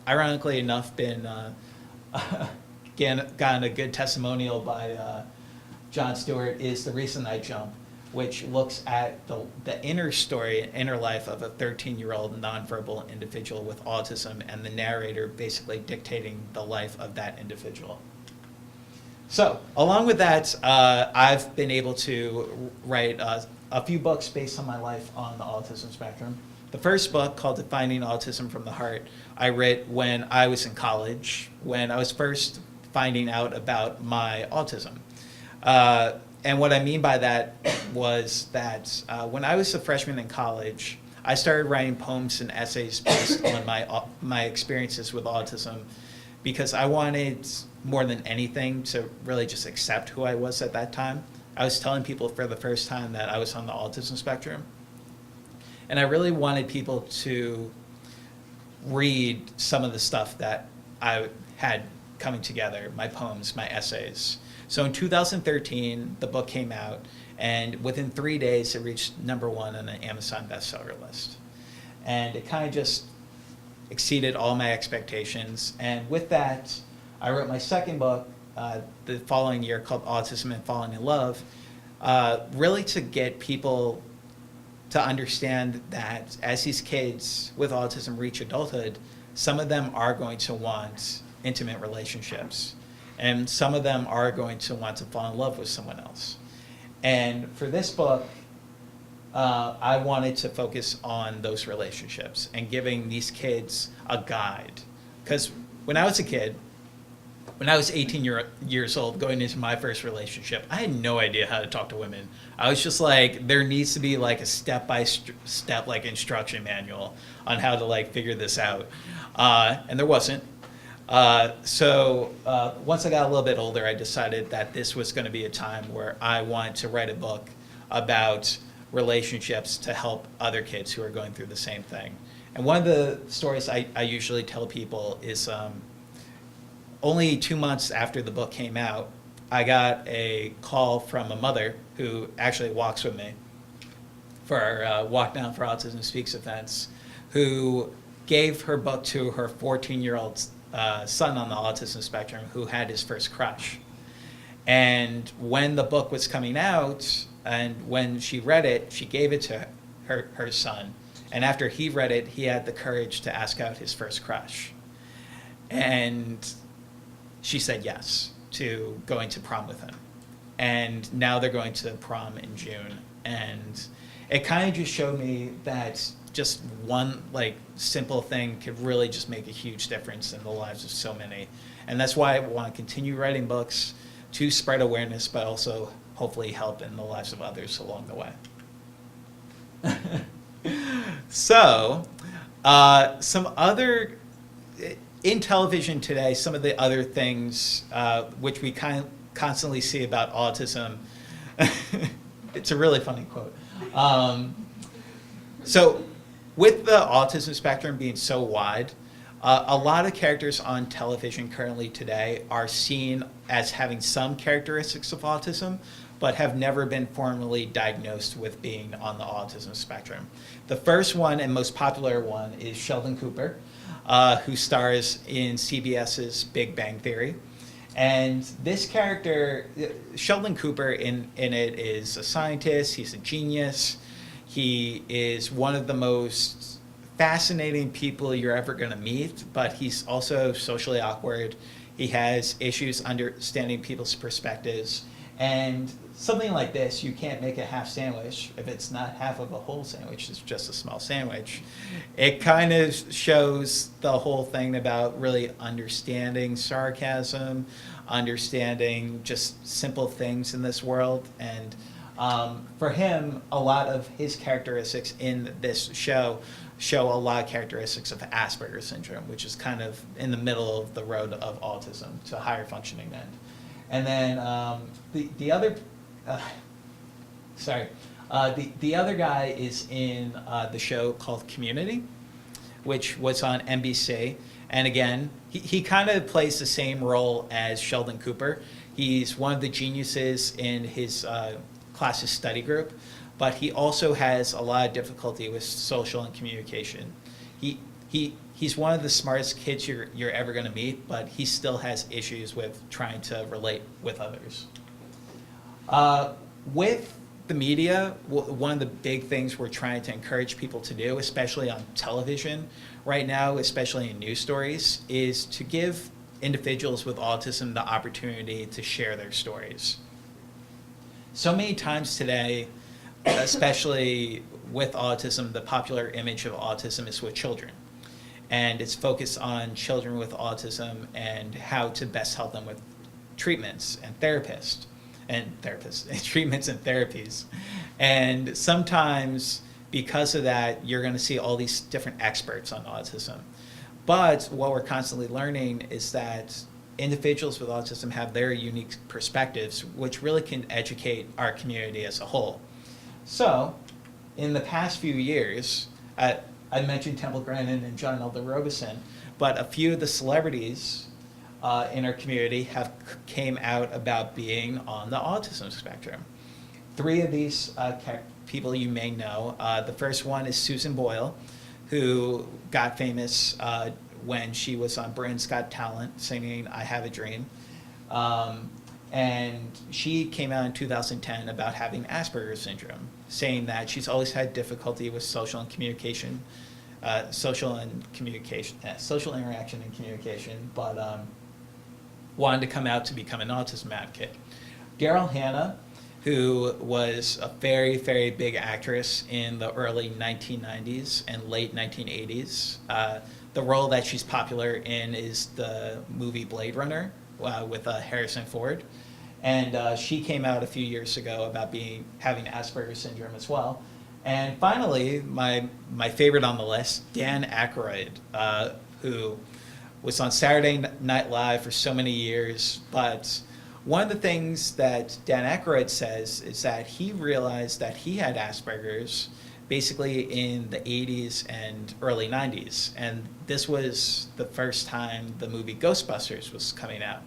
ironically enough, been gotten a good testimonial by Jon Stewart is The Reason I Jump, which looks at the inner story, inner life of a 13-year-old nonverbal individual with autism, and the narrator basically dictating the life of that individual. So, along with that, I've been able to write a few books based on my life on the autism spectrum. The first book, called Defining Autism from the Heart, I wrote when I was in college, when I was first finding out about my autism. And what I mean by that was that when I was a freshman in college, I started writing poems and essays based on my experiences with autism, because I wanted more than anything to really just accept who I was at that time. I was telling people for the first time that I was on the autism spectrum. And I really wanted people to read some of the stuff that I had coming together, my poems, my essays. So in 2013, the book came out, and within 3 days, it reached #1 on the Amazon bestseller list. And it kind of just exceeded all my expectations. And with that, I wrote my second book the following year called Autism and Falling in Love, really to get people to understand that as these kids with autism reach adulthood, some of them are going to want intimate relationships, and some of them are going to want to fall in love with someone else. And for this book, I wanted to focus on those relationships and giving these kids a guide. Because when I was a kid, when I was 18 years old, going into my first relationship, I had no idea how to talk to women. I was just like, there needs to be like a step-by-step like instruction manual on how to like figure this out. And there wasn't. So once I got a little bit older, I decided that this was going to be a time where I wanted to write a book about relationships to help other kids who are going through the same thing. And one of the stories I usually tell people is only 2 months after the book came out, I got a call from a mother who actually walks with me for our Walk Down for Autism Speaks events, who gave her book to her 14-year-old son on the autism spectrum who had his first crush. And when the book was coming out, and when she read it, she gave it to her son. And after he read it, he had the courage to ask out his first crush. And she said yes to going to prom with him. And now they're going to prom in June. And it kind of just showed me that just one like simple thing could really just make a huge difference in the lives of so many. And that's why I want to continue writing books to spread awareness, but also hopefully help in the lives of others along the way. So, some other, in television today, some of the other things which we constantly see about autism, it's a really funny quote. So with the autism spectrum being so wide, a lot of characters on television currently today are seen as having some characteristics of autism, but have never been formally diagnosed with being on the autism spectrum. The first one and most popular one is Sheldon Cooper, who stars in CBS's Big Bang Theory. And this character, Sheldon Cooper in it, is a scientist, he's a genius, he is one of the most fascinating people you're ever going to meet, but he's also socially awkward. He has issues understanding people's perspectives. And something like this, you can't make a half sandwich if it's not half of a whole sandwich, it's just a small sandwich. It kind of shows the whole thing about really understanding sarcasm, understanding just simple things in this world. And for him, a lot of his characteristics in this show a lot of characteristics of Asperger's syndrome, which is kind of in the middle of the road of autism to higher functioning end. And then the other guy is in the show called Community, which was on NBC. And again, he kind of plays the same role as Sheldon Cooper. He's one of the geniuses in his class's study group, but he also has a lot of difficulty with social and communication. He's one of the smartest kids you're ever going to meet, but he still has issues with trying to relate with others. With the media, one of the big things we're trying to encourage people to do, especially on television right now, especially in news stories, is to give individuals with autism the opportunity to share their stories. So many times today, especially with autism, the popular image of autism is with children. And it's focused on children with autism and how to best help them with treatments and therapists. treatments and therapies. And sometimes because of that, you're going to see all these different experts on autism. But what we're constantly learning is that individuals with autism have their unique perspectives, which really can educate our community as a whole. So, in the past few years, I mentioned Temple Grandin and John Elder Robeson, but a few of the celebrities in our community have came out about being on the autism spectrum. 3 of these people you may know. The first one is Susan Boyle, who got famous when she was on Britain's Got Talent singing I Have a Dream. And she came out in 2010 about having Asperger's syndrome, saying that she's always had difficulty with social interaction and communication, but wanted to come out to become an autism advocate. Daryl Hannah, who was a very, very big actress in the early 1990s and late 1980s. The role that she's popular in is the movie Blade Runner with Harrison Ford. And she came out a few years ago about having Asperger's syndrome as well. And finally, my favorite on the list, Dan Aykroyd, who was on Saturday Night Live for so many years, but one of the things that Dan Aykroyd says is that he realized that he had Asperger's basically in the 80s and early 90s. And this was the first time the movie Ghostbusters was coming out.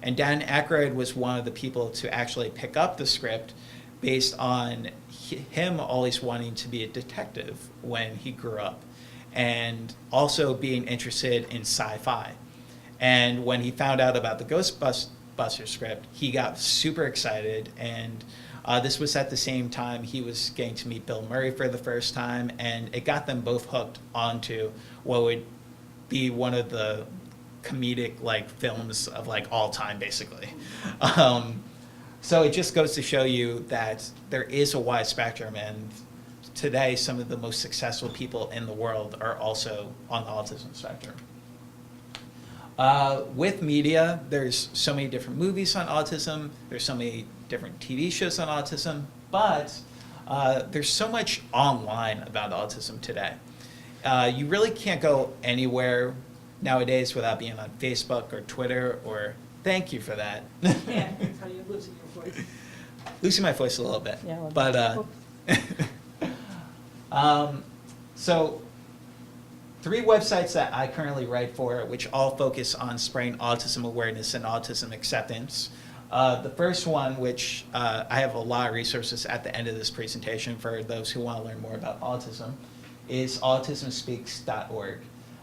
And Dan Aykroyd was one of the people to actually pick up the script based on him always wanting to be a detective when he grew up, and also being interested in sci-fi. And when he found out about the Ghostbusters script, he got super excited, and this was at the same time he was getting to meet Bill Murray for the first time, and it got them both hooked onto what would be one of the comedic films of all time, basically. So it just goes to show you that there is a wide spectrum, and today some of the most successful people in the world are also on the autism spectrum. With media, there's so many different movies on autism, there's so many different TV shows on autism, but there's so much online about autism today. You really can't go anywhere nowadays without being on Facebook or Twitter or, thank you for that. Yeah, that's how you're losing your voice. Losing my voice a little bit. Yeah, well, but so 3 websites that I currently write for, which all focus on spreading autism awareness and autism acceptance. The first one, which I have a lot of resources at the end of this presentation for those who want to learn more about autism, is autismspeaks.org.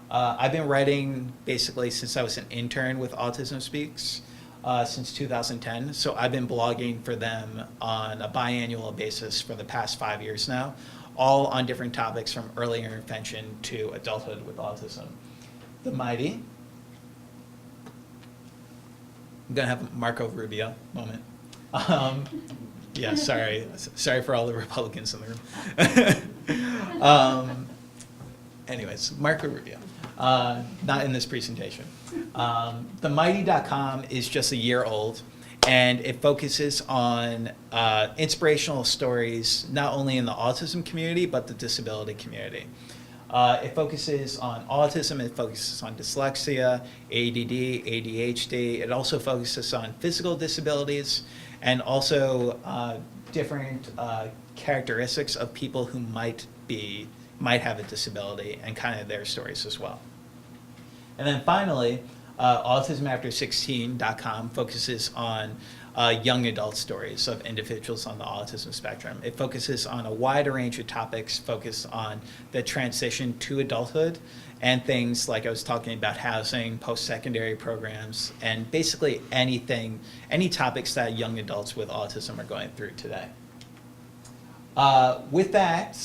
I've been writing basically since I was an intern with Autism Speaks since 2010. So I've been blogging for them on a biannual basis for the past 5 years now, all on different topics from early intervention to adulthood with autism. The Mighty. I'm going to have a Marco Rubio moment. Yeah, sorry for all the Republicans in the room. Anyways, Marco Rubio. Not in this presentation. TheMighty.com is just a year old, and it focuses on inspirational stories not only in the autism community but the disability community. It focuses on autism, it focuses on dyslexia, ADD, ADHD. It also focuses on physical disabilities and also different characteristics of people who might have a disability and kind of their stories as well. And then finally, autismafter16.com focuses on young adult stories of individuals on the autism spectrum. It focuses on a wider range of topics focused on the transition to adulthood and things like I was talking about housing, post-secondary programs, and basically any topics that young adults with autism are going through today. With that,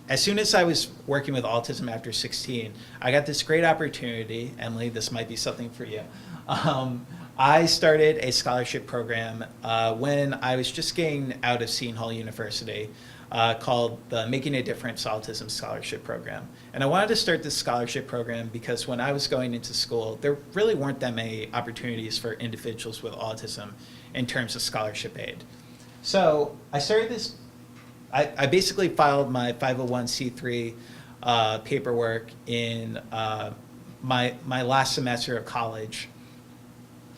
as soon as I was working with Autism After 16, I got this great opportunity. Emily, this might be something for you. I started a scholarship program when I was just getting out of Seton Hall University called the Making a Difference Autism Scholarship Program. And I wanted to start this scholarship program because when I was going into school, there really weren't that many opportunities for individuals with autism in terms of scholarship aid. So I started this, I basically filed my 501c3 paperwork in my last semester of college.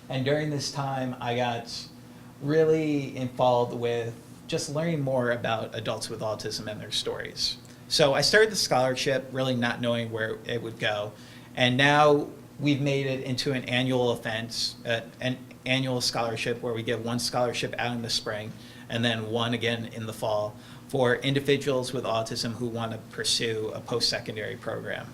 And during this time, I got really involved with just learning more about adults with autism and their stories. So I started the scholarship really not knowing where it would go. And now we've made it into an annual event, an annual scholarship where we give one scholarship out in the spring and then one again in the fall for individuals with autism who want to pursue a post-secondary program.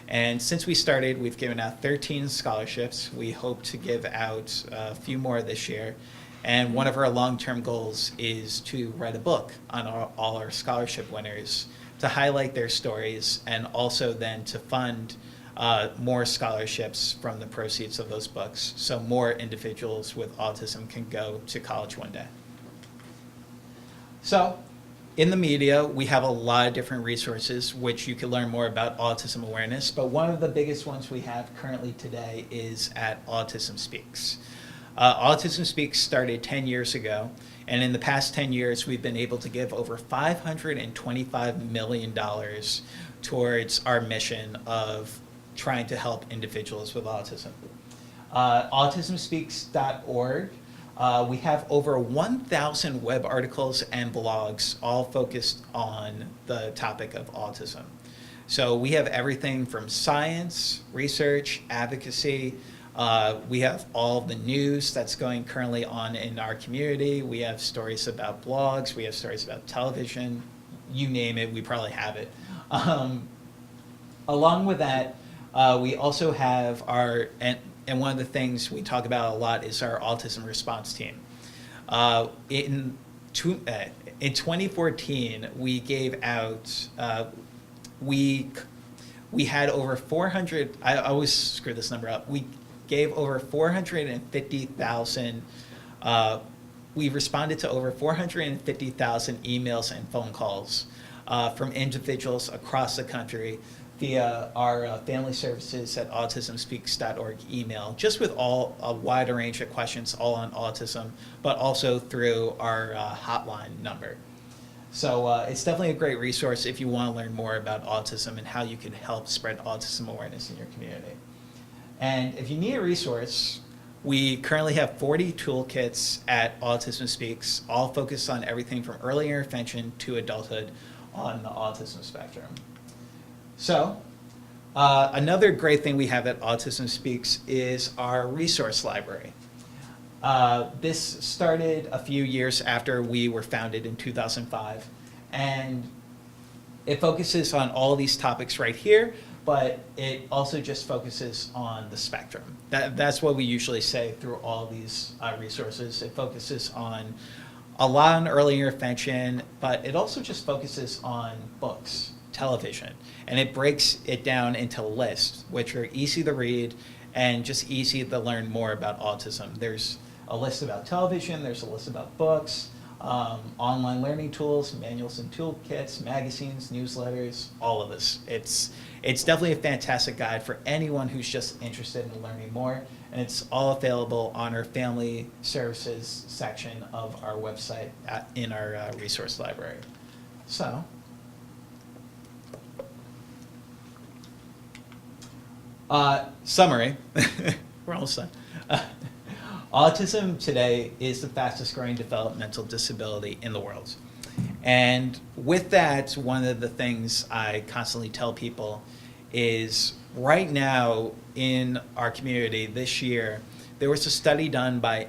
And since we started, we've given out 13 scholarships. We hope to give out a few more this year. And one of our long-term goals is to write a book on all our scholarship winners to highlight their stories and also then to fund more scholarships from the proceeds of those books so more individuals with autism can go to college one day. So in the media, we have a lot of different resources which you can learn more about autism awareness, but one of the biggest ones we have currently today is at Autism Speaks. Autism Speaks started 10 years ago, and in the past 10 years, we've been able to give over $525 million towards our mission of trying to help individuals with autism. AutismSpeaks.org, we have over 1,000 web articles and blogs all focused on the topic of autism. So we have everything from science, research, advocacy. We have all the news that's going currently on in our community. We have stories about blogs. We have stories about television. You name it, we probably have it. Along with that, we also have our, and one of the things we talk about a lot is our autism response team. In 2014, we gave out, we had over 400, I always screw this number up, we gave over 450,000, we responded to over 450,000 emails and phone calls from individuals across the country via our family services at autismspeaks.org email, just with a wide range of questions all on autism, but also through our hotline number. So it's definitely a great resource if you want to learn more about autism and how you can help spread autism awareness in your community. And if you need a resource, we currently have 40 toolkits at Autism Speaks, all focused on everything from early intervention to adulthood on the autism spectrum. So another great thing we have at Autism Speaks is our resource library. This started a few years after we were founded in 2005, and it focuses on all these topics right here, but it also just focuses on the spectrum. That's what we usually say through all these resources. It focuses on a lot on early intervention, but it also just focuses on books, television, and it breaks it down into lists, which are easy to read and just easy to learn more about autism. There's a list about television, there's a list about books, online learning tools, manuals and toolkits, magazines, newsletters, all of this. It's definitely a fantastic guide for anyone who's just interested in learning more, and it's all available on our family services section of our website in our resource library. So, summary, we're almost done. Autism today is the fastest growing developmental disability in the world. And with that, one of the things I constantly tell people is right now in our community this year, there was a study done by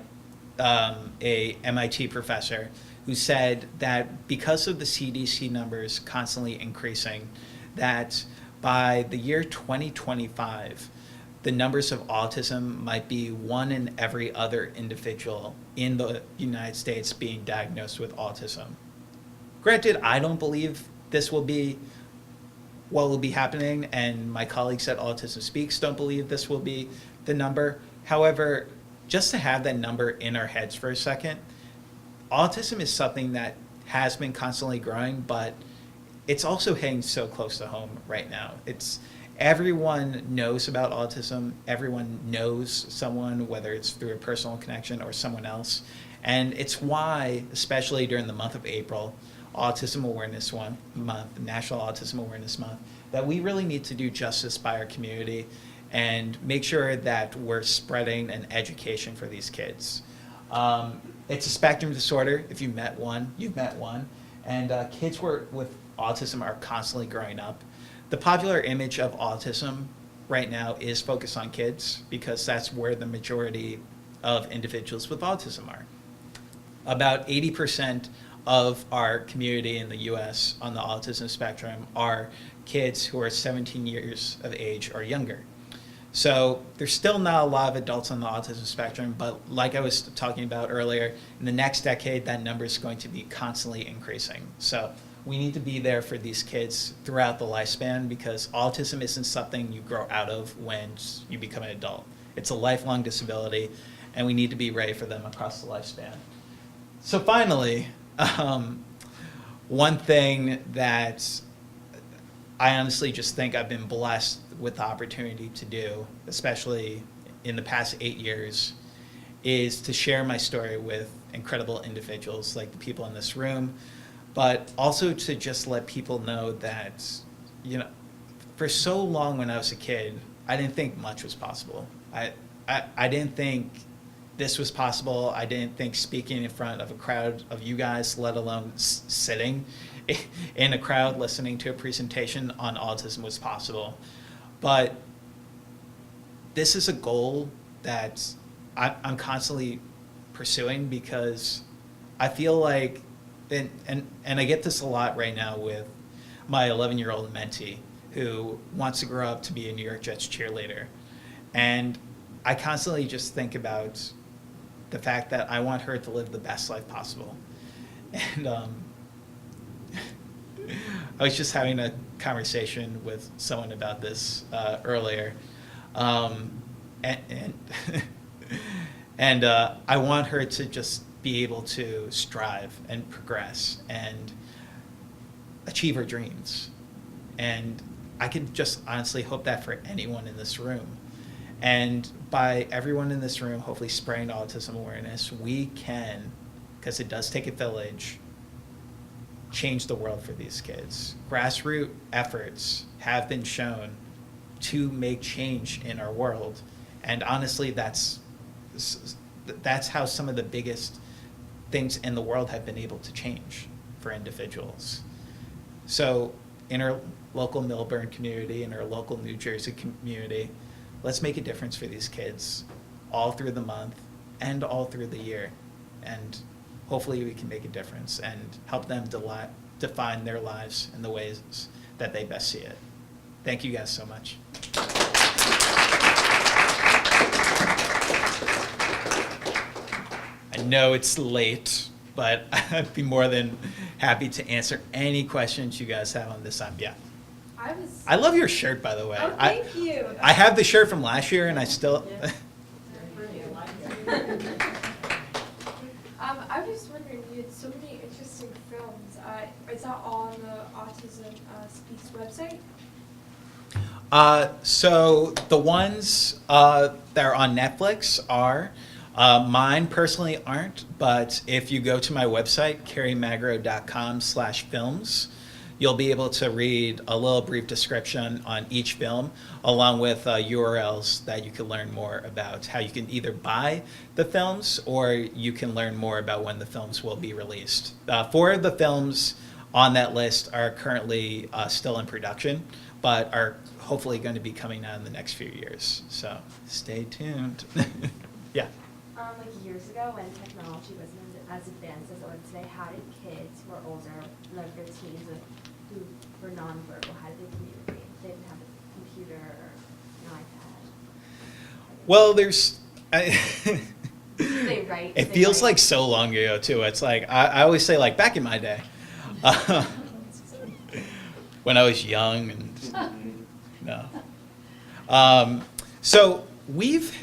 a MIT professor who said that because of the CDC numbers constantly increasing, that by the year 2025, the numbers of autism might be 1 in every other individual in the United States being diagnosed with autism. Granted, I don't believe this will be what will be happening, and my colleagues at Autism Speaks don't believe this will be the number. However, just to have that number in our heads for a second, autism is something that has been constantly growing, but it's also hitting so close to home right now. Everyone knows about autism. Everyone knows someone, whether it's through a personal connection or someone else. And it's why, especially during the month of April, Autism Awareness Month, National Autism Awareness Month, that we really need to do justice by our community and make sure that we're spreading an education for these kids. It's a spectrum disorder. If you met one, you've met one. And kids with autism are constantly growing up. The popular image of autism right now is focused on kids because that's where the majority of individuals with autism are. About 80% of our community in the US on the autism spectrum are kids who are 17 years of age or younger. So there's still not a lot of adults on the autism spectrum, but like I was talking about earlier, in the next decade, that number is going to be constantly increasing. So we need to be there for these kids throughout the lifespan because autism isn't something you grow out of when you become an adult. It's a lifelong disability, and we need to be ready for them across the lifespan. So finally, one thing that I honestly just think I've been blessed with the opportunity to do, especially in the past 8 years, is to share my story with incredible individuals like the people in this room, but also to just let people know that, you know, for so long when I was a kid, I didn't think much was possible. I didn't think this was possible. I didn't think speaking in front of a crowd of you guys, let alone sitting in a crowd listening to a presentation on autism was possible. But this is a goal that I'm constantly pursuing because I feel like, and I get this a lot right now with my 11-year-old mentee who wants to grow up to be a New York Jets cheerleader. And I constantly just think about the fact that I want her to live the best life possible. And I was just having a conversation with someone about this earlier. And I want her to just be able to strive and progress and achieve her dreams. And I could just honestly hope that for anyone in this room. And by everyone in this room hopefully spreading autism awareness, we can, because it does take a village, change the world for these kids. Grassroots efforts have been shown to make change in our world. And honestly, that's how some of the biggest things in the world have been able to change for individuals. So in our local Millburn community, in our local New Jersey community, let's make a difference for these kids all through the month and all through the year. And hopefully we can make a difference and help them define their lives in the ways that they best see it. Thank you guys so much. I know it's late, but I'd be more than happy to answer any questions you guys have on this time. Yeah. I love your shirt, by the way. Oh, thank you. I have the shirt from last year, and I still. I was just wondering, you had so many interesting films. Is that all on the Autism Speaks website? So the ones that are on Netflix are. Mine personally aren't, but if you go to my website, kerrymagro.com/films, you'll be able to read a little brief description on each film, along with URLs that you can learn more about how you can either buy the films or you can learn more about when the films will be released. 4 of the films on that list are currently still in production, but are hopefully going to be coming out in the next few years. So stay tuned. Yeah. Like years ago when technology wasn't as advanced as it was today, how did kids who are older, like their teens who were nonverbal, how did they communicate? They didn't have a computer or an iPad. Well, They write. It feels like so long ago too. It's like I always say, like back in my day, when I was young and no. So we've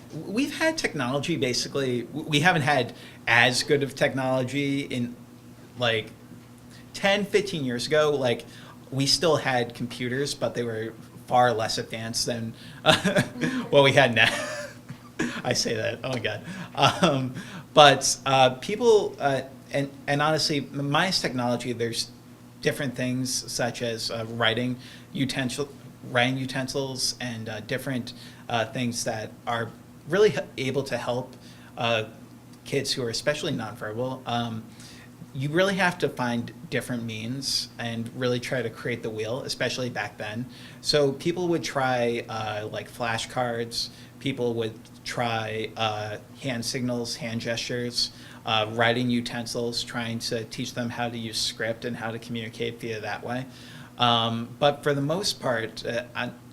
had technology basically. We haven't had as good of technology in like 10, 15 years ago. Like we still had computers, but they were far less advanced than what we had now. I say that. Oh my God. But people, and honestly, minus technology, there's different things such as writing utensils and different things that are really able to help kids who are especially nonverbal. You really have to find different means and really try to create the wheel, especially back then. So people would try like flashcards, people would try hand signals, hand gestures, writing utensils, trying to teach them how to use script and how to communicate via that way. But for the most part,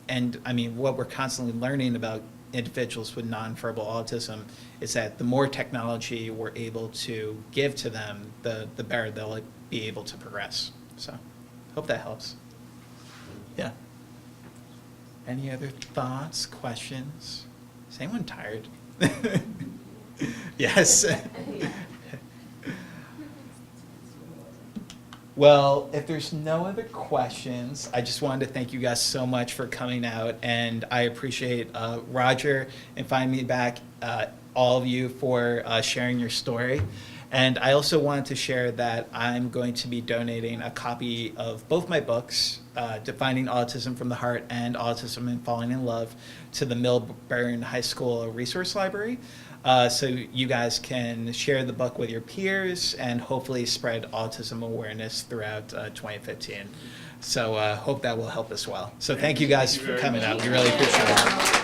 and I mean, what we're constantly learning about individuals with nonverbal autism is that the more technology we're able to give to them, the better they'll be able to progress. So, hope that helps. Yeah. Any other thoughts, questions? Is anyone tired? Yes. Well, if there's no other questions, I just wanted to thank you guys so much for coming out, and I appreciate Roger inviting me back, all of you for sharing your story. And I also wanted to share that I'm going to be donating a copy of both my books, Defining Autism from the Heart and Autism and Falling in Love, to the Milburn High School Resource Library. So you guys can share the book with your peers and hopefully spread autism awareness throughout 2015. So hope that will help as well. So thank you guys for coming out. We really appreciate it.